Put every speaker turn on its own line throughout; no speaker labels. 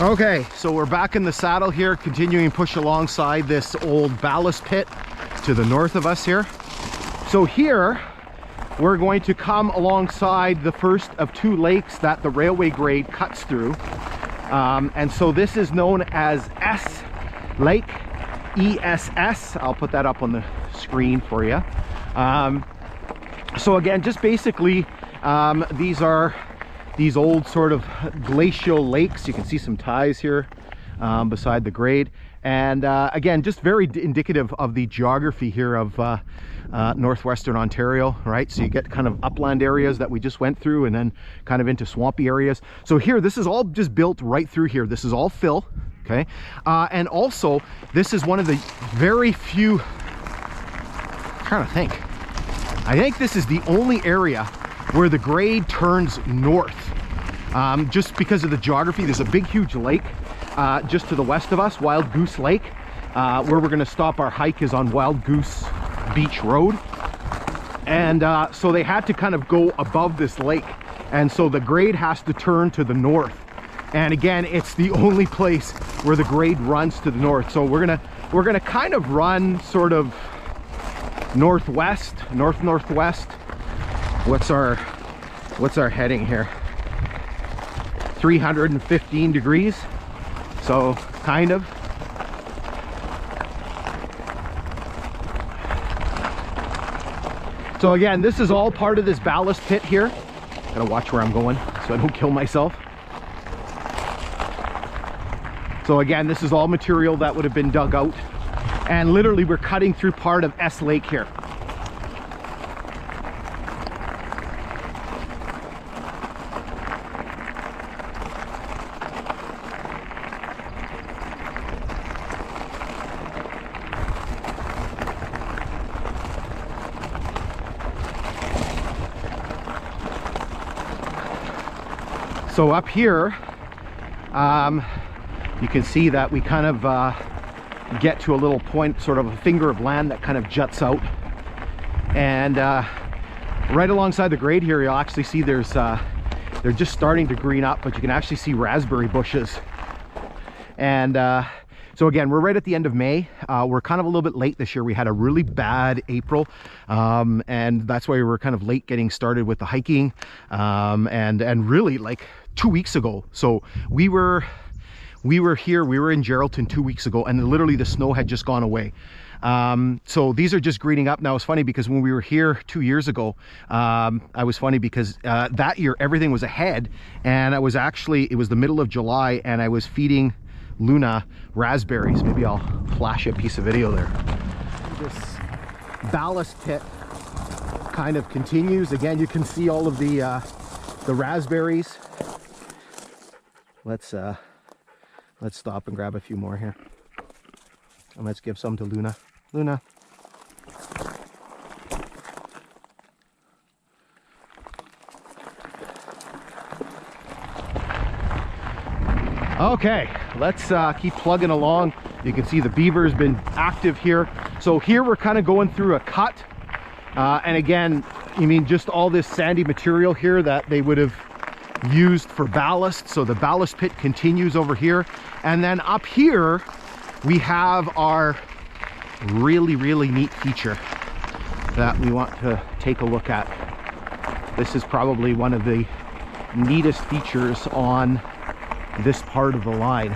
Okay, so we're back in the saddle here, continuing to push alongside this old ballast pit to the north of us here. So here, we're going to come alongside the first of two lakes that the railway grade cuts through. And so this is known as Ess Lake, ESS. I'll put that up on the screen for you. So again, just basically, these are these old sort of glacial lakes. You can see some ties here beside the grade. And again, just very indicative of the geography here of northwestern Ontario, right? So you get kind of upland areas that we just went through and then kind of into swampy areas. So here, this is all just built right through here. This is all fill, okay? And also, this is one of the very few, I'm trying to think. I think this is the only area where the grade turns north, just because of the geography. There's a big, huge lake just to the west of us, Wild Goose Lake. Where we're going to stop our hike is on Wild Goose Beach Road. And so they had to kind of go above this lake. And so the grade has to turn to the north. And again, it's the only place where the grade runs to the north. So we're gonna kind of run sort of northwest, northwest. What's our heading here? 315 degrees. So kind of. So again, this is all part of this ballast pit here. Gotta watch where I'm going so I don't kill myself. So again, this is all material that would have been dug out. And literally we're cutting through part of Ess Lake here. So up here, you can see that we kind of get to a little point, sort of a finger of land that kind of juts out. And right alongside the grade here, you'll actually see they're just starting to green up, but you can actually see raspberry bushes. And so again, we're right at the end of May. We're kind of a little bit late this year. We had a really bad April, and that's why we were kind of late getting started with the hiking. And really like 2 weeks ago. So we were here, we were in Geraldton 2 weeks ago, and literally the snow had just gone away. So these are just greening up now. It's funny because when we were here 2 years ago, I was funny because that year everything was ahead, and it was the middle of July, and I was feeding Luna raspberries. Maybe I'll flash a piece of video there. This ballast pit kind of continues. Again, you can see all of the raspberries. Let's stop and grab a few more here, and let's give some to Luna. Luna. Okay, let's keep plugging along. You can see the beaver's been active here. So here we're kind of going through a cut, and again, I mean, just all this sandy material here that they would have used for ballast. So the ballast pit continues over here, and then up here we have our really neat feature that we want to take a look at. This is probably one of the neatest features on this part of the line.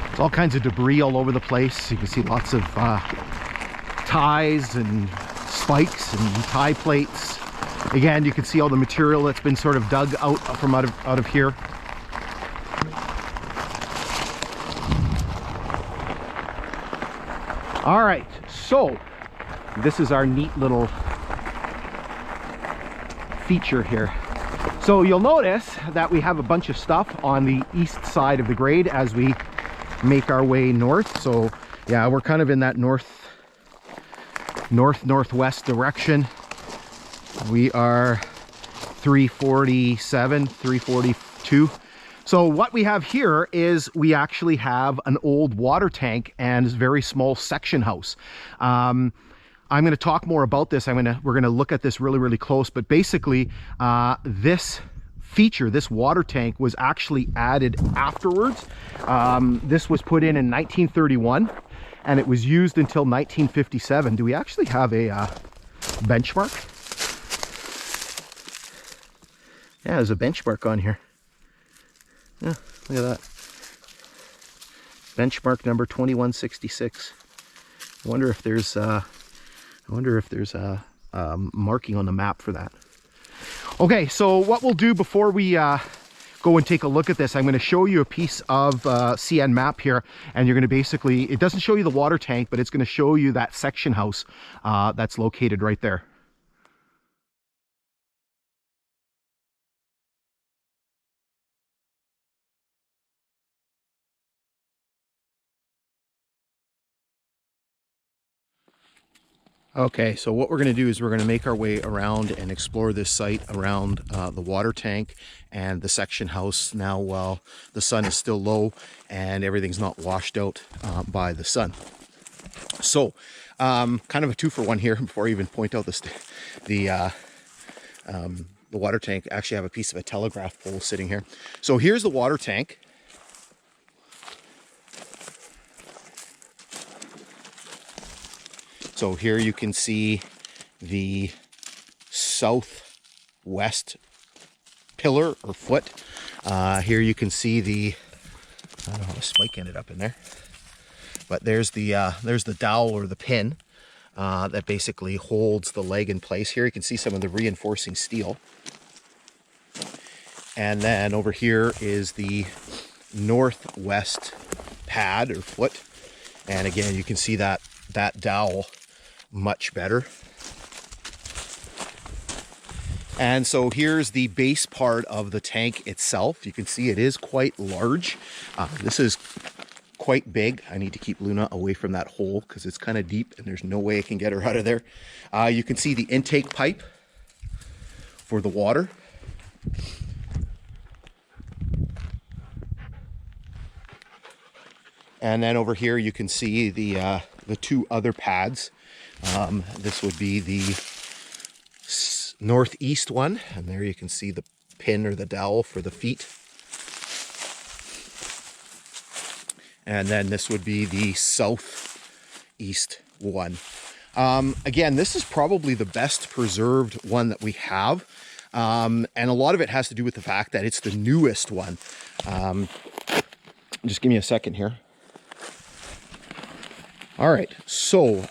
It's all kinds of debris all over the place. You can see lots of ties and spikes and tie plates. Again, you can see all the material that's been sort of dug out from out of here. All right, so this is our neat little feature here. So you'll notice that we have a bunch of stuff on the east side of the grade as we make our way north. So yeah, we're kind of in that northwest direction. We are 347, 342. So what we have here is we actually have an old water tank and very small section house. I'm going to talk more about this. We're going to look at this really, really close. But basically, this feature, this water tank, was actually added afterwards. This was put in 1931, and it was used until 1957. Do we actually have a benchmark? Yeah, there's a benchmark on here. Yeah, look at that. Benchmark number 2166. I wonder if there's a marking on the map for that. Okay, so what we'll do before we go and take a look at this, I'm going to show you a piece of CN map here, and you're going to basically, it doesn't show you the water tank, but it's going to show you that section house that's located right there. Okay, so what we're going to do is we're going to make our way around and explore this site around the water tank and the section house now while the sun is still low and everything's not washed out by the sun. So, kind of a 2-for-1 here before I even point out the water tank. Actually, I have a piece of a telegraph pole sitting here. So here's the water tank. So here you can see the southwest pillar or foot. Here you can see the, I don't know how the spike ended up in there, but there's the dowel or the pin that basically holds the leg in place. Here you can see some of the reinforcing steel. And then over here is the northwest pad or foot. And again, you can see that dowel much better. And so here's the base part of the tank itself. You can see it is quite large. This is quite big. I need to keep Luna away from that hole because it's kind of deep and there's no way I can get her out of there. You can see the intake pipe for the water. And then over here you can see the 2 other pads. This would be the northeast one, and there you can see the pin or the dowel for the feet. And then this would be the southeast one. Again, this is probably the best preserved one that we have. And a lot of it has to do with the fact that it's the newest one. Just give me a second here. All right, so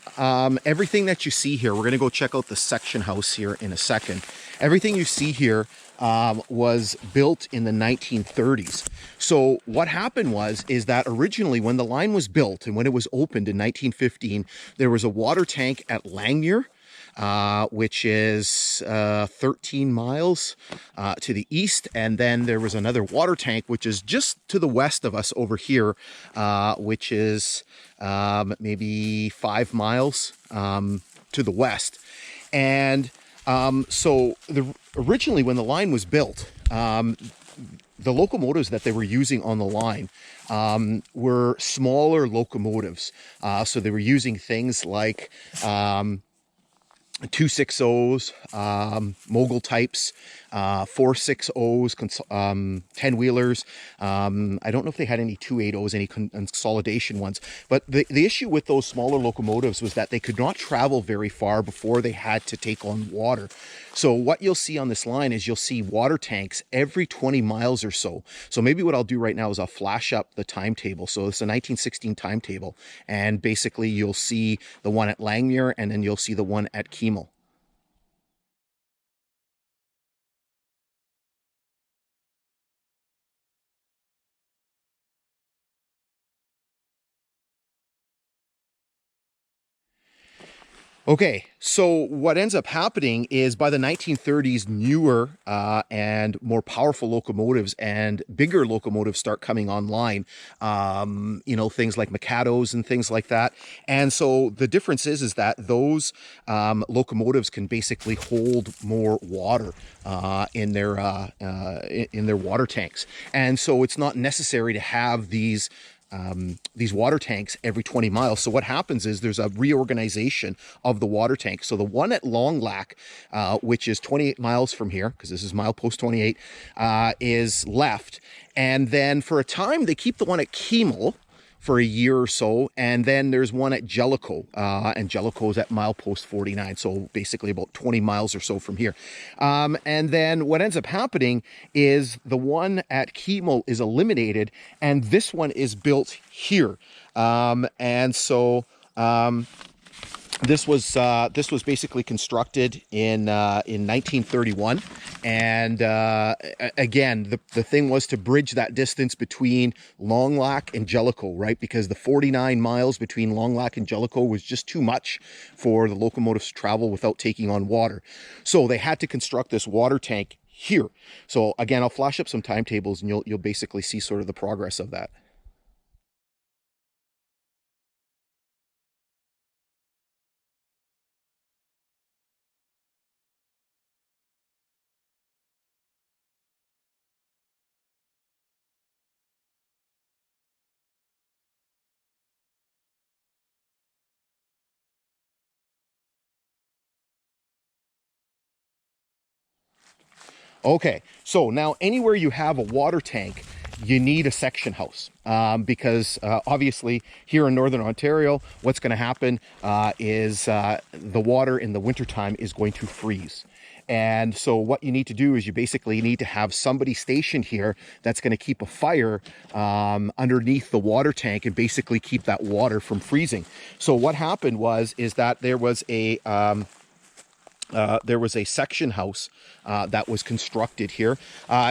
everything that you see here, we're going to go check out the section house here in a second. Everything you see here was built in the 1930s. So what happened is that originally when the line was built and when it was opened in 1915, there was a water tank at Langmuir, which is 13 miles to the east. And then there was another water tank, which is just to the west of us over here, which is maybe 5 miles to the west. And so originally when the line was built, the locomotives that they were using on the line were smaller locomotives. So they were using things like 260s, mogul types, 460s, 10-wheelers. I don't know if they had any 280s, any consolidation ones. But the issue with those smaller locomotives was that they could not travel very far before they had to take on water. So what you'll see on this line is you'll see water tanks every 20 miles or so. So maybe what I'll do right now is I'll flash up the timetable. So it's a 1916 timetable. And basically you'll see the one at Langmuir and then you'll see the one at Keemle. Okay, so what ends up happening is by the 1930s, newer and more powerful locomotives and bigger locomotives start coming online. You know, things like Mikados and things like that. And so the difference is that those locomotives can basically hold more water in their water tanks. And so it's not necessary to have these these water tanks every 20 miles. So what happens is there's a reorganization of the water tank. So the one at Langmuir, which is 28 miles from here, because this is milepost 28, is left. And then for a time, they keep the one at Keemle for a year or so, and then there's one at Jellicoe, and Jellicoe is at milepost 49, so basically about 20 miles or so from here. And then what ends up happening is the one at Keemle is eliminated, and this one is built here. And so this was basically constructed in 1931, and again, the thing was to bridge that distance between Langmuir and Jellicoe, right? Because the 49 miles between Langmuir and Jellicoe was just too much for the locomotives to travel without taking on water. So they had to construct this water tank here. So again, I'll flash up some timetables, and you'll basically see sort of the progress of that. Okay, so now anywhere you have a water tank, you need a section house, because obviously here in Northern Ontario, what's going to happen is the water in the wintertime is going to freeze. And so what you need to do is you basically need to have somebody stationed here that's going to keep a fire underneath the water tank and basically keep that water from freezing. So what happened is that there was a section house that was constructed here.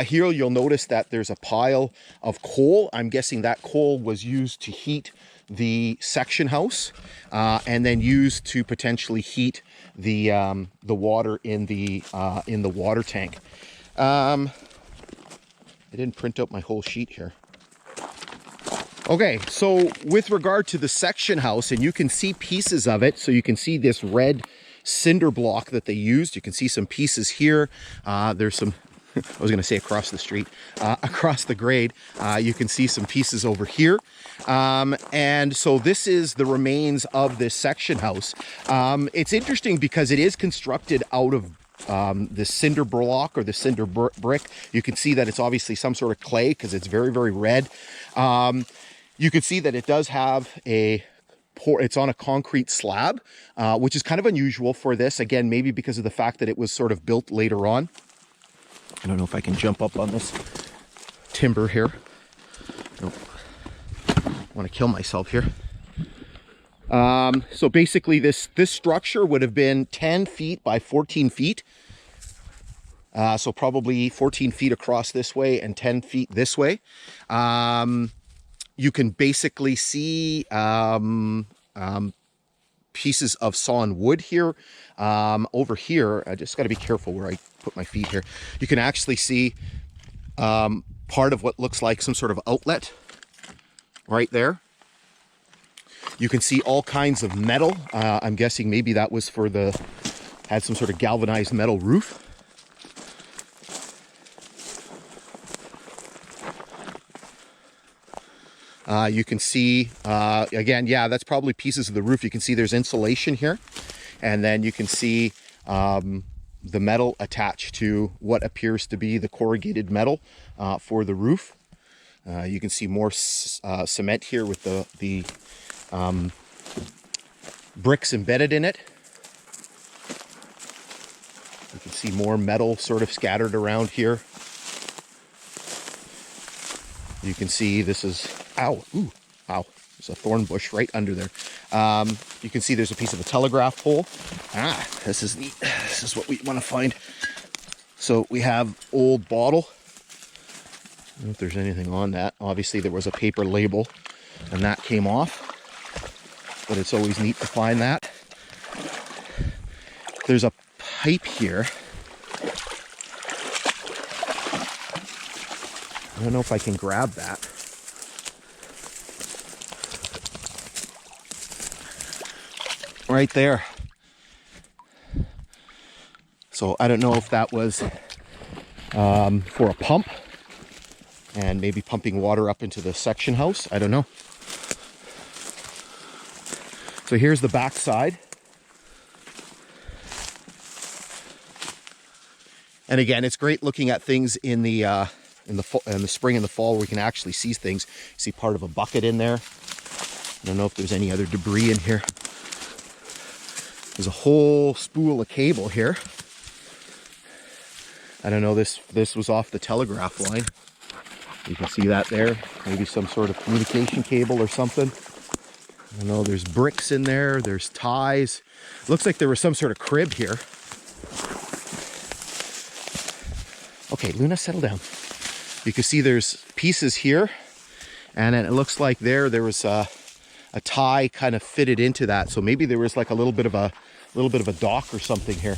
Here you'll notice that there's a pile of coal. I'm guessing that coal was used to heat the section house, and then used to potentially heat the water in the water tank. I didn't print out my whole sheet here. Okay, so with regard to the section house, and you can see pieces of it, so you can see this red cinder block that they used. You can see some pieces here. There's some, I was going to say across the street, across the grade. You can see some pieces over here. And so this is the remains of this section house. It's interesting because it is constructed out of the cinder block or the cinder brick. You can see that it's obviously some sort of clay because it's very, very red. You can see that it does have it's on a concrete slab, which is kind of unusual for this. Again, maybe because of the fact that it was sort of built later on. I don't know if I can jump up on this timber here. I want to kill myself here. So basically this structure would have been 10 feet by 14 feet. So probably 14 feet across this way and 10 feet this way. You can basically see pieces of sawn wood here. Over here, I just got to be careful where I put my feet here. You can actually see part of what looks like some sort of outlet right there. You can see all kinds of metal. I'm guessing maybe that was for had some sort of galvanized metal roof. You can see, again, yeah, that's probably pieces of the roof. You can see there's insulation here. And then you can see the metal attached to what appears to be the corrugated metal for the roof. You can see more cement here with the bricks embedded in it. You can see more metal sort of scattered around here. You can see this is, ow, ooh, ow, there's a thorn bush right under there. You can see there's a piece of a telegraph pole. This is neat. This is what we want to find. So we have old bottle. I don't know if there's anything on that. Obviously there was a paper label and that came off, but it's always neat to find that. There's a pipe here. I don't know if I can grab that. Right there. So I don't know if that was for a pump. and maybe pumping water up into the section house. I don't know. So here's the back side. And again, it's great looking at things in the spring and the fall where we can actually see things. You see part of a bucket in there. I don't know if there's any other debris in here. There's a whole spool of cable here. I don't know, this was off the telegraph line. You can see that there. Maybe some sort of communication cable or something. I don't know, there's bricks in there. There's ties. Looks like there was some sort of crib here. Okay, Luna, settle down. You can see there's pieces here, and then it looks like there was a tie kind of fitted into that. So maybe there was like a little bit of a dock or something here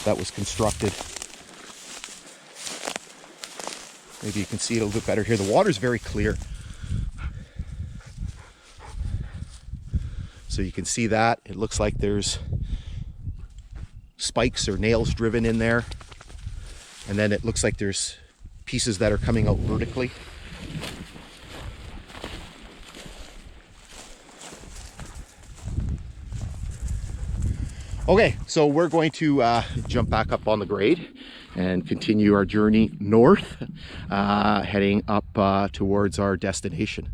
that was constructed. Maybe you can see it a little bit better here. The water's very clear. So you can see that. It looks like there's spikes or nails driven in there. And then it looks like there's pieces that are coming out vertically. Okay, so we're going to jump back up on the grade and continue our journey north, heading up towards our destination.